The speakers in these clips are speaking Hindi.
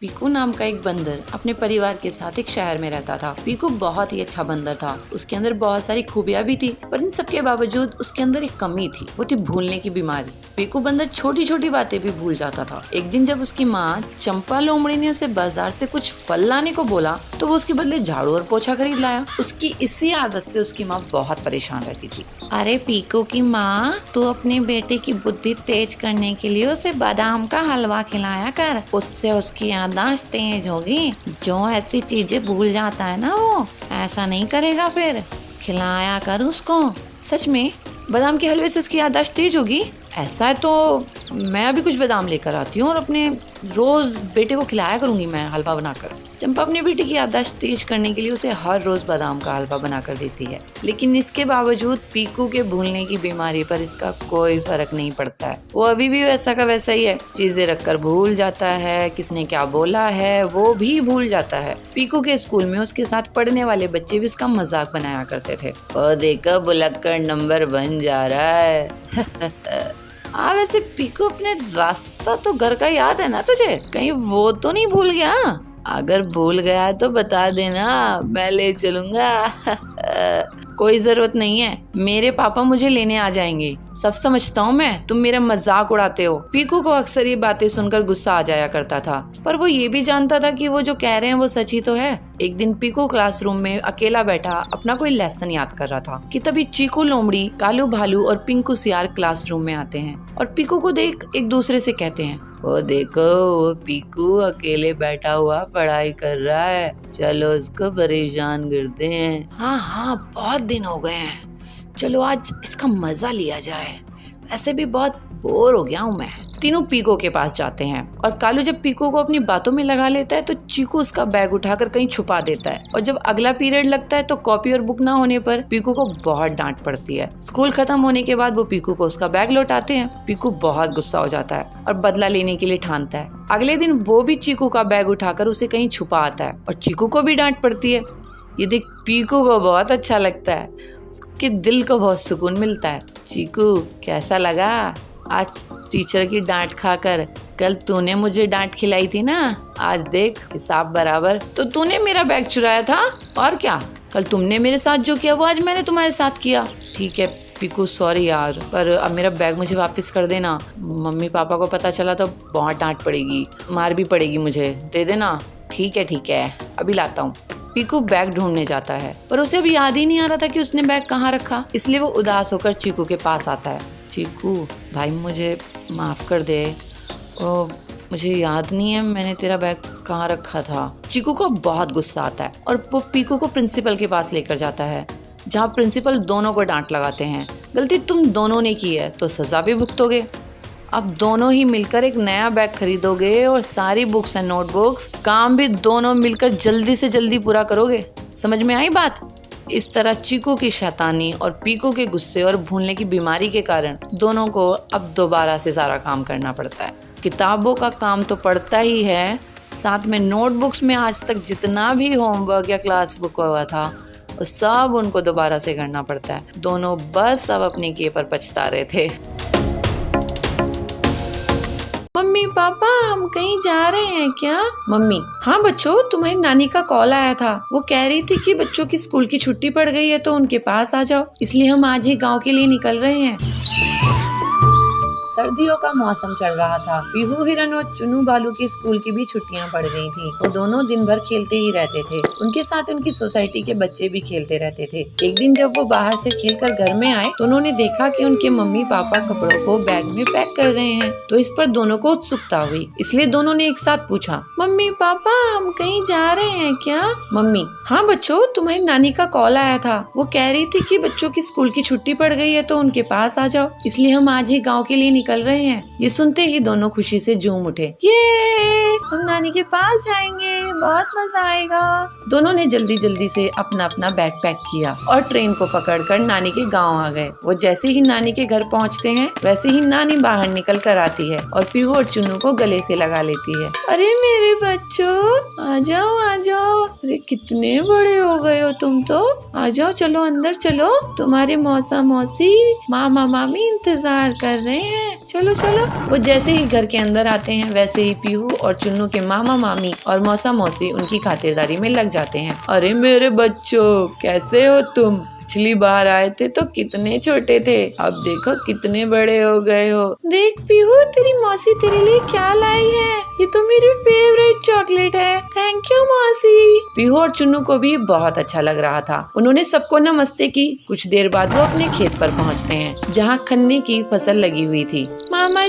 पीकू नाम का एक बंदर अपने परिवार के साथ एक शहर में रहता था। पीकू बहुत ही अच्छा बंदर था। उसके अंदर बहुत सारी खूबियां भी थी, पर इन सबके बावजूद उसके अंदर एक कमी थी, वो थी भूलने की बीमारी। पीकू बंदर छोटी छोटी बातें भी भूल जाता था। एक दिन जब उसकी माँ चंपा लोमड़ी ने उसे बाजार से कुछ फल लाने को बोला तो वो उसके बदले झाड़ू और पोछा खरीद लाया। उसकी इसी आदत से उसकी माँ बहुत परेशान रहती थी। अरे पीकू की माँ, तू अपने बेटे की बुद्धि तेज करने के लिए उसे बादाम का हलवा खिलाया कर, उससे उसकी याददाश्त तेज होगी। जो ऐसी चीजें भूल जाता है ना, वो ऐसा नहीं करेगा फिर। खिलाया कर उसको। सच में बादाम के हलवे से उसकी याददाश्त तेज होगी? ऐसा है तो मैं अभी कुछ बादाम लेकर आती हूँ और अपने रोज बेटे को खिलाया करूंगी मैं हलवा बनाकर। चंपा अपने बेटे की याददाश्त तेज करने के लिए उसे हर रोज बादाम का हलवा बनाकर देती है, लेकिन इसके बावजूद पीकू के भूलने की बीमारी पर इसका कोई फर्क नहीं पड़ता है। वो अभी भी वैसा का वैसा ही है, चीजें रखकर भूल जाता है, किसने क्या बोला है वो भी भूल जाता है। पीकू के स्कूल में उसके साथ पढ़ने वाले बच्चे भी इसका मजाक बनाया करते थे। ओ देखो बुलक्कड़ नंबर 1 जा रहा है। वैसे पीकू अपने रास्ता तो घर का याद है ना तुझे? कहीं वो तो नहीं भूल गया? अगर भूल गया तो बता देना, मैं ले चलूंगा। कोई जरूरत नहीं है, मेरे पापा मुझे लेने आ जाएंगे। सब समझता हूँ मैं, तुम मेरा मजाक उड़ाते हो। पीकू को अक्सर ये बातें सुनकर गुस्सा आ जाया करता था, पर वो ये भी जानता था कि वो जो कह रहे हैं वो सच ही तो है। एक दिन पीकू क्लासरूम में अकेला बैठा अपना कोई लेसन याद कर रहा था कि तभी चीकू लोमड़ी, कालू भालू और पिंकू सियार क्लासरूम में आते हैं और पीकू को देख एक दूसरे से कहते हैं, वो देखो वो पीकू अकेले बैठा हुआ पढ़ाई कर रहा है, चलो उसको परेशान करते हैं। हाँ बहुत दिन हो गए हैं, चलो आज इसका मजा लिया जाए, ऐसे भी बहुत बोर हो गया हूँ मैं। तीनों पीकू के पास जाते हैं और कालू जब पीकू को अपनी बातों में लगा लेता है तो चीकू उसका बैग उठाकर कहीं छुपा देता है और जब अगला पीरियड लगता है तो कॉपी और बुक ना होने पर पीकू को बहुत डांट पड़ती है। स्कूल खत्म होने के बाद वो पीकू को उसका बैग लौटाते हैं। पीकू बहुत गुस्सा हो जाता है और बदला लेने के लिए ठानता है। अगले दिन वो भी चीकू का बैग उठाकर उसे कहीं छुपा आता है और चीकू को भी डांट पड़ती है। ये देख पीकू को बहुत अच्छा लगता है, उसके दिल को बहुत सुकून मिलता है। चीकू कैसा लगा आज टीचर की डांट खाकर? कल तूने मुझे डांट खिलाई थी ना, आज देख हिसाब बराबर। तो तूने मेरा बैग चुराया था और क्या? कल तुमने मेरे साथ जो किया वो आज मैंने तुम्हारे साथ किया। ठीक है पीकू, सॉरी यार, पर अब मेरा बैग मुझे वापस कर देना। मम्मी पापा को पता चला तो बहुत डांट पड़ेगी, मार भी पड़ेगी मुझे, दे देना। ठीक है अभी लाता हूँ। पीकू बैग ढूंढने जाता है पर उसे अब याद ही नहीं आ रहा था कि उसने बैग कहाँ रखा, इसलिए वो उदास होकर चीकू के पास आता है। चीकू भाई मुझे माफ कर दे, मुझे याद नहीं है मैंने तेरा बैग कहाँ रखा था। चीकू को बहुत गुस्सा आता है और वो पीकू को प्रिंसिपल के पास लेकर जाता है, जहाँ प्रिंसिपल दोनों को डांट लगाते हैं। गलती तुम दोनों ने की है तो सजा भी भुगतोगे। अब दोनों ही मिलकर एक नया बैग खरीदोगे और सारी बुक्स एंड नोटबुक्स काम भी दोनों मिलकर जल्दी से जल्दी पूरा करोगे। समझ में आई बात? इस तरह चीकू की शैतानी और पीकू के गुस्से और भूलने की बीमारी के कारण दोनों को अब दोबारा से सारा काम करना पड़ता है। किताबों का काम तो पड़ता ही है, साथ में नोटबुक्स में आज तक जितना भी होमवर्क या क्लास बुक हुआ था वो सब उनको दोबारा से करना पड़ता है। दोनों बस अब अपने किए पर पछता रहे थे। मम्मी पापा हम कहीं जा रहे हैं क्या? मम्मी, हाँ बच्चों, तुम्हारी नानी का कॉल आया था, वो कह रही थी कि बच्चों की स्कूल की छुट्टी पड़ गई है तो उनके पास आ जाओ, इसलिए हम आज ही गांव के लिए निकल रहे हैं। सर्दियों का मौसम चल रहा था। पीहू हिरन और चुनू बालू की स्कूल की भी छुट्टियां पड़ गई थी। वो दोनों दिन भर खेलते ही रहते थे। उनके साथ उनकी सोसाइटी के बच्चे भी खेलते रहते थे। एक दिन जब वो बाहर से खेलकर घर में आए तो उन्होंने देखा कि उनके मम्मी पापा कपड़ों को बैग में पैक कर रहे हैं, तो इस पर दोनों को उत्सुकता हुई, इसलिए दोनों ने एक साथ पूछा, मम्मी पापा हम कहीं जा रहे हैं क्या? मम्मी, हाँ बच्चों, तुम्हारी नानी का कॉल आया था, वो कह रही थी कि बच्चों की स्कूल की छुट्टी पड़ गई है तो उनके पास आ जाओ, इसलिए हम आज ही गाँव के लिए निकल रहे हैं। ये सुनते ही दोनों खुशी से झूम उठे। ये हम नानी के पास जाएंगे, बहुत मजा आएगा। दोनों ने जल्दी जल्दी से अपना अपना बैग पैक किया और ट्रेन को पकड़कर नानी के गांव आ गए। वो जैसे ही नानी के घर पहुंचते हैं वैसे ही नानी बाहर निकल कर आती है और पीहू और चुनू को गले से लगा लेती है। अरे मेरे बच्चों आ जाओ आ जाओ, अरे कितने बड़े हो गए हो तुम तो, आ जाओ चलो अंदर चलो, तुम्हारे मौसा मौसी मामा मामी इंतजार कर रहे हैं, चलो चलो। वो जैसे ही घर के अंदर आते हैं वैसे ही पीहू और चुन्नू के मामा मामी और मौसा मौसी उनकी खातिरदारी में लग जाते हैं। अरे मेरे बच्चों, कैसे हो तुम? पिछली बार आए थे तो कितने छोटे थे, अब देखो कितने बड़े हो गए हो। देख पीहू, तेरी मौसी तेरे लिए क्या लाई है। ये तो मेरी फेवरेट चॉकलेट है। थैंक यू मौसी। पीहू और चुन्नू को भी बहुत अच्छा लग रहा था। उन्होंने सबको नमस्ते की। कुछ देर बाद वो अपने खेत पर पहुँचते हैं जहाँ खन्ने की फसल लगी हुई थी। मामा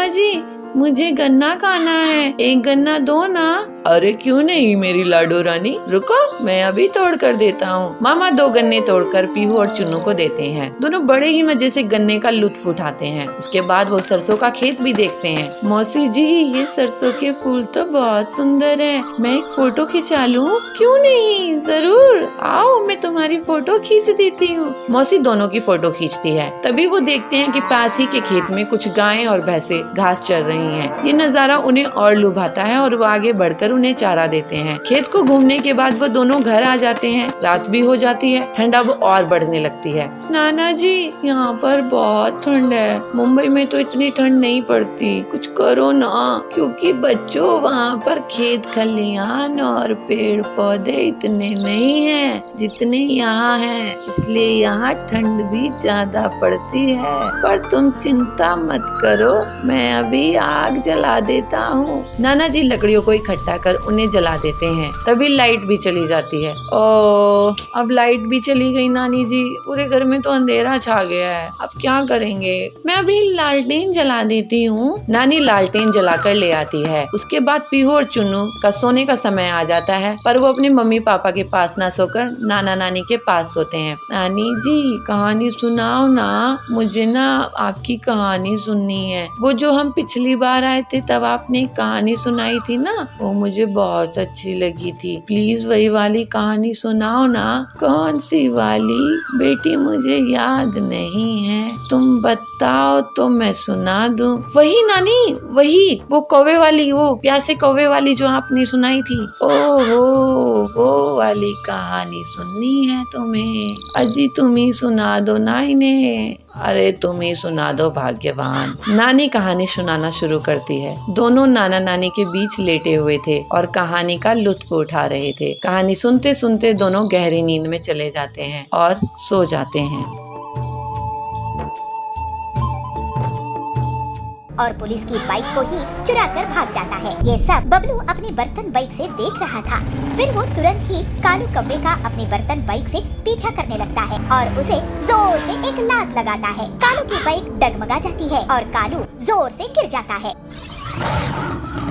जी, मुझे गन्ना खाना है, एक गन्ना दो ना। अरे क्यों नहीं मेरी लाडो रानी, रुको मैं अभी तोड़ कर देता हूँ। मामा 2 गन्ने तोड़कर पीहू और चुन्नू को देते हैं। दोनों बड़े ही मजे से गन्ने का लुत्फ उठाते हैं। उसके बाद वो सरसों का खेत भी देखते हैं। मौसी जी, ये सरसों के फूल तो बहुत सुंदर है, मैं एक फोटो खिंचा लूं? क्यों नहीं, जरूर आओ, मैं तुम्हारी फोटो खींच देती हूँ। मौसी दोनों की फोटो खींचती है। तभी वो देखते हैं कि पास ही के खेत में कुछ गायें और भैंसे घास चर रही हैं। ये नजारा उन्हें और लुभाता है और वो आगे बढ़कर उन्हें चारा देते हैं। खेत को घूमने के बाद वो दोनों घर आ जाते हैं। रात भी हो जाती है। ठंड अब और बढ़ने लगती है। नाना जी, यहाँ पर बहुत ठंड है। मुंबई में तो इतनी ठंड नहीं पड़ती, कुछ करो ना। क्योंकि बच्चों, वहाँ पर खेत खलियान और पेड़ पौधे इतने नहीं हैं जितने यहाँ हैं, इसलिए यहाँ ठंड भी ज्यादा पड़ती है। पर तुम चिंता मत करो, मैं अभी आग जला देता हूँ। नाना जी लकड़ियों को इकट्ठा कर उन्हें जला देते हैं। तभी लाइट भी चली जाती है। ओ, अब लाइट भी चली गई नानी जी, पूरे घर में तो अंधेरा छा गया है, अब क्या करेंगे? मैं अभी लालटेन जला देती हूँ। नानी लालटेन जलाकर ले आती है। उसके बाद पीहू और चुन्नू का सोने का समय आ जाता है, पर वो अपने मम्मी पापा के पास ना सोकर नाना नानी के पास सोते हैं। नानी जी, कहानी सुनाओ ना, मुझे ना आपकी कहानी सुननी है। वो जो हम पिछली बार आए थे तब आपने एक कहानी सुनाई थी ना, वो मुझे बहुत अच्छी लगी थी। प्लीज वही वाली कहानी सुनाओ ना। कौन सी वाली बेटी, मुझे याद नहीं है, तुम बताओ तो मैं सुना दूं। वही नानी, वही वो कौवे वाली, वो प्यासे कौवे वाली जो आपने सुनाई थी। ओहो, वो वाली कहानी सुननी है तुम्हें? अजी तुम ही सुना दो ना इन्हें। अरे तुम ही सुना दो भाग्यवान। नानी कहानी सुनाना शुरू करती है। दोनों नाना नानी के बीच लेटे हुए थे और कहानी का लुत्फ उठा रहे थे। कहानी सुनते सुनते दोनों गहरी नींद में चले जाते हैं और सो जाते हैं। और पुलिस की बाइक को ही चुरा कर भाग जाता है। ये सब बबलू अपनी बर्तन बाइक से देख रहा था। फिर वो तुरंत ही कालू कौवे का अपनी बर्तन बाइक से पीछा करने लगता है और उसे जोर से एक लात लगाता है। कालू की बाइक डगमगा जाती है और कालू जोर से गिर जाता है।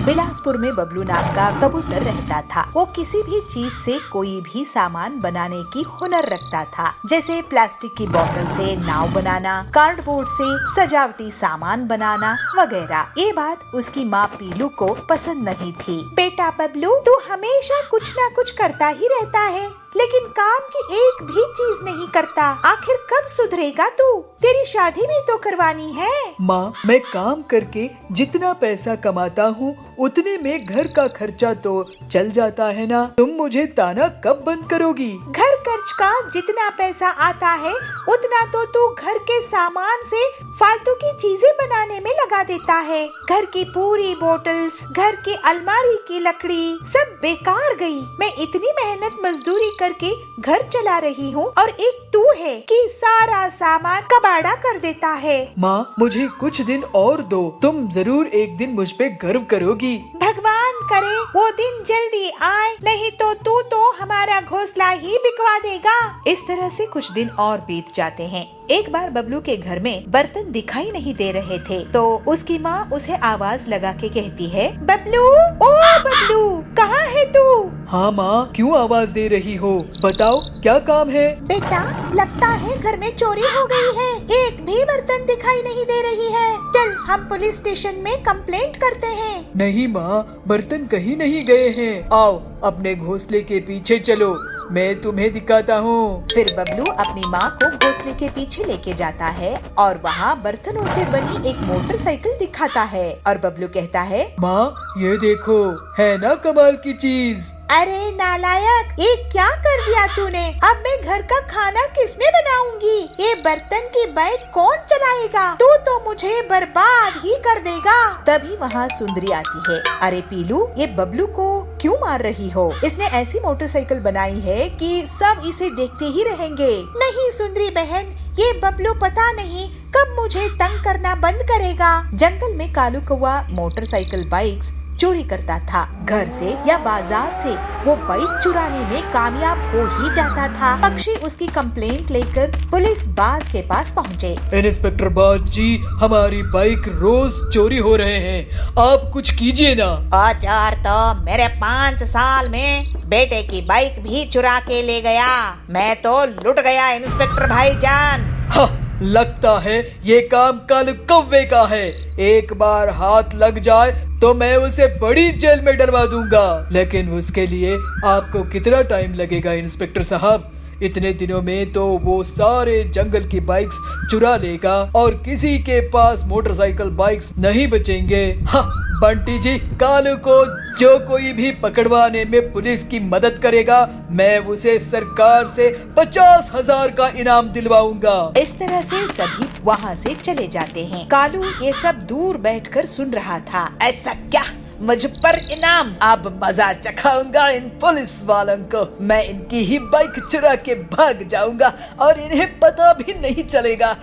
बिलासपुर में बबलू नाम का कबूतर रहता था। वो किसी भी चीज से कोई भी सामान बनाने की हुनर रखता था, जैसे प्लास्टिक की बोतल से नाव बनाना, कार्डबोर्ड से सजावटी सामान बनाना वगैरह। ये बात उसकी माँ पीलू को पसंद नहीं थी। बेटा बबलू, तू हमेशा कुछ न कुछ करता ही रहता है, लेकिन काम की एक भी चीज नहीं करता। आखिर कब सुधरेगा तू? तेरी शादी भी तो करवानी है। माँ, मैं काम करके जितना पैसा कमाता हूँ उतने में घर का खर्चा तो चल जाता है ना। तुम मुझे ताना कब बंद करोगी? घर खर्च का जितना पैसा आता है उतना तो तू घर के सामान से फालतू की चीजें बनाने में लगा देता है। घर की पूरी बोतल्स, घर की अलमारी की लकड़ी सब बेकार गई। मैं इतनी मेहनत मजदूरी करके घर चला रही हूँ और एक तू है कि सारा सामान कबाड़ा कर देता है। माँ, मुझे कुछ दिन और दो, तुम जरूर एक दिन मुझ पे गर्व करोगी। भगवान करे वो दिन जल्दी आए, नहीं तो तू तो हमारा घोंसला ही बिकवा देगा। इस तरह से कुछ दिन और बीत जाते हैं। एक बार बबलू के घर में बर्तन दिखाई नहीं दे रहे थे, तो उसकी माँ उसे आवाज लगा के कहती है, बबलू, ओ बबलू, कहाँ है तू? हाँ माँ, क्यों आवाज दे रही हो? बताओ क्या काम है? बेटा, लगता है घर में चोरी हो गई है। एक भी बर्तन दिखाई नहीं दे रही है। चल हम पुलिस स्टेशन में कंप्लेंट करते हैं। नहीं माँ, बर्तन कहीं नहीं गए हैं। आओ अपने घोंसले के पीछे चलो, मैं तुम्हें दिखाता हूँ। फिर बबलू अपनी माँ को घोंसले के पीछे लेके जाता है और वहाँ बर्तनों से बनी एक मोटरसाइकिल दिखाता है और बबलू कहता है, माँ ये देखो, है ना कमाल की चीज। अरे नालायक, ये क्या कर दिया तूने? अब मैं घर का खाना किसमें बनाऊंगी? ये बर्तन की बाइक कौन चलाएगा? तू तो मुझे बर्बाद ही कर देगा। तभी वहाँ सुंदरी आती है। अरे पीलू, ये बबलू को क्यों मार रही हो? इसने ऐसी मोटरसाइकिल बनाई है कि सब इसे देखते ही रहेंगे। नहीं सुंदरी बहन, ये बबलू पता नहीं कब मुझे तंग करना बंद करेगा। जंगल में कालू कौवा मोटरसाइकिल बाइक्स चोरी करता था। घर से या बाजार से वो बाइक चुराने में कामयाब हो ही जाता था। पक्षी उसकी कंप्लेंट लेकर पुलिस बाज के पास पहुँचे। इंस्पेक्टर बाज जी, हमारी बाइक रोज चोरी हो रहे हैं, आप कुछ कीजिए ना। औजार तो मेरे 5 साल में बेटे की बाइक भी चुरा के ले गया। मैं तो लुट गया इंस्पेक्टर भाईजान। हाँ, लगता है ये काम कालू कौवे का है। एक बार हाथ लग जाए तो मैं उसे बड़ी जेल में डलवा दूंगा। लेकिन उसके लिए आपको कितना टाइम लगेगा इंस्पेक्टर साहब? इतने दिनों में तो वो सारे जंगल की बाइक्स चुरा लेगा और किसी के पास मोटरसाइकिल बाइक्स नहीं बचेंगे। हाँ, बंटी जी, कालू को जो कोई भी पकड़वाने में पुलिस की मदद करेगा, मैं उसे सरकार से 50,000 का इनाम दिलवाऊंगा। इस तरह से सभी वहाँ से चले जाते हैं। कालू ये सब दूर बैठकर सुन रहा था। ऐसा क्या? मुझ पर इनाम? अब मजा चखाऊंगा इन पुलिस वालों को। मैं इनकी ही बाइक चुरा के भाग जाऊंगा और इन्हें पता भी नहीं चलेगा।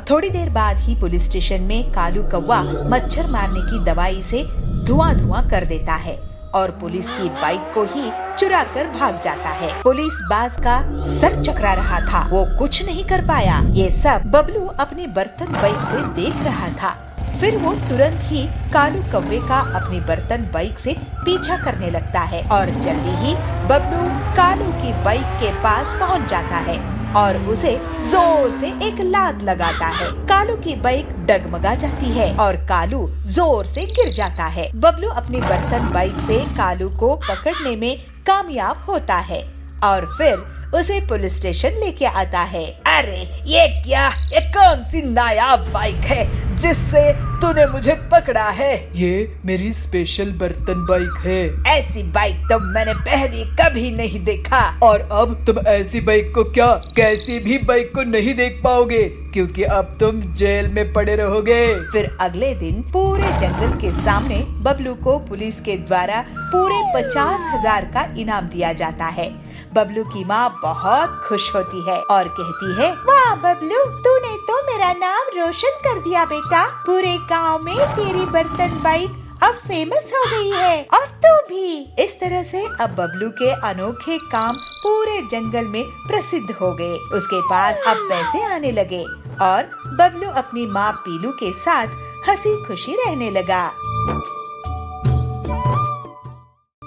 थोड़ी देर बाद ही पुलिस स्टेशन में कालू कौवा मच्छर मारने की दवाई से धुआं धुआं कर देता है और पुलिस की बाइक को ही चुरा कर भाग जाता है। पुलिस बाज का सर चकरा रहा था, वो कुछ नहीं कर पाया। ये सब बबलू अपने बर्तन बाइक से देख रहा था। फिर वो तुरंत ही कालू कौवे का अपनी बर्तन बाइक से पीछा करने लगता है और जल्दी ही बबलू कालू की बाइक के पास पहुंच जाता है और उसे जोर से एक लात लगाता है। कालू की बाइक डगमगा जाती है और कालू जोर से गिर जाता है। बबलू अपनी बर्तन बाइक से कालू को पकड़ने में कामयाब होता है और फिर उसे पुलिस स्टेशन लेके आता है। अरे ये क्या? ये कौन सी नायाब बाइक है जिससे तूने मुझे पकड़ा है? ये मेरी स्पेशल बर्तन बाइक है। ऐसी बाइक तो मैंने पहले कभी नहीं देखा। और अब तुम ऐसी बाइक को क्या, कैसी भी बाइक को नहीं देख पाओगे, क्योंकि अब तुम जेल में पड़े रहोगे। फिर अगले दिन पूरे जंगल के सामने बबलू को पुलिस के द्वारा पूरे 50,000 का इनाम दिया जाता है। बबलू की माँ बहुत खुश होती है और कहती है, वाह बबलू, तूने तो मेरा नाम रोशन कर दिया बेटा। पूरे गांव में तेरी बर्तन बाइक अब फेमस हो गई है और तू भी। इस तरह से अब बबलू के अनोखे काम पूरे जंगल में प्रसिद्ध हो गए। उसके पास अब पैसे आने लगे और बबलू अपनी माँ पीलू के साथ हंसी खुशी रहने लगा।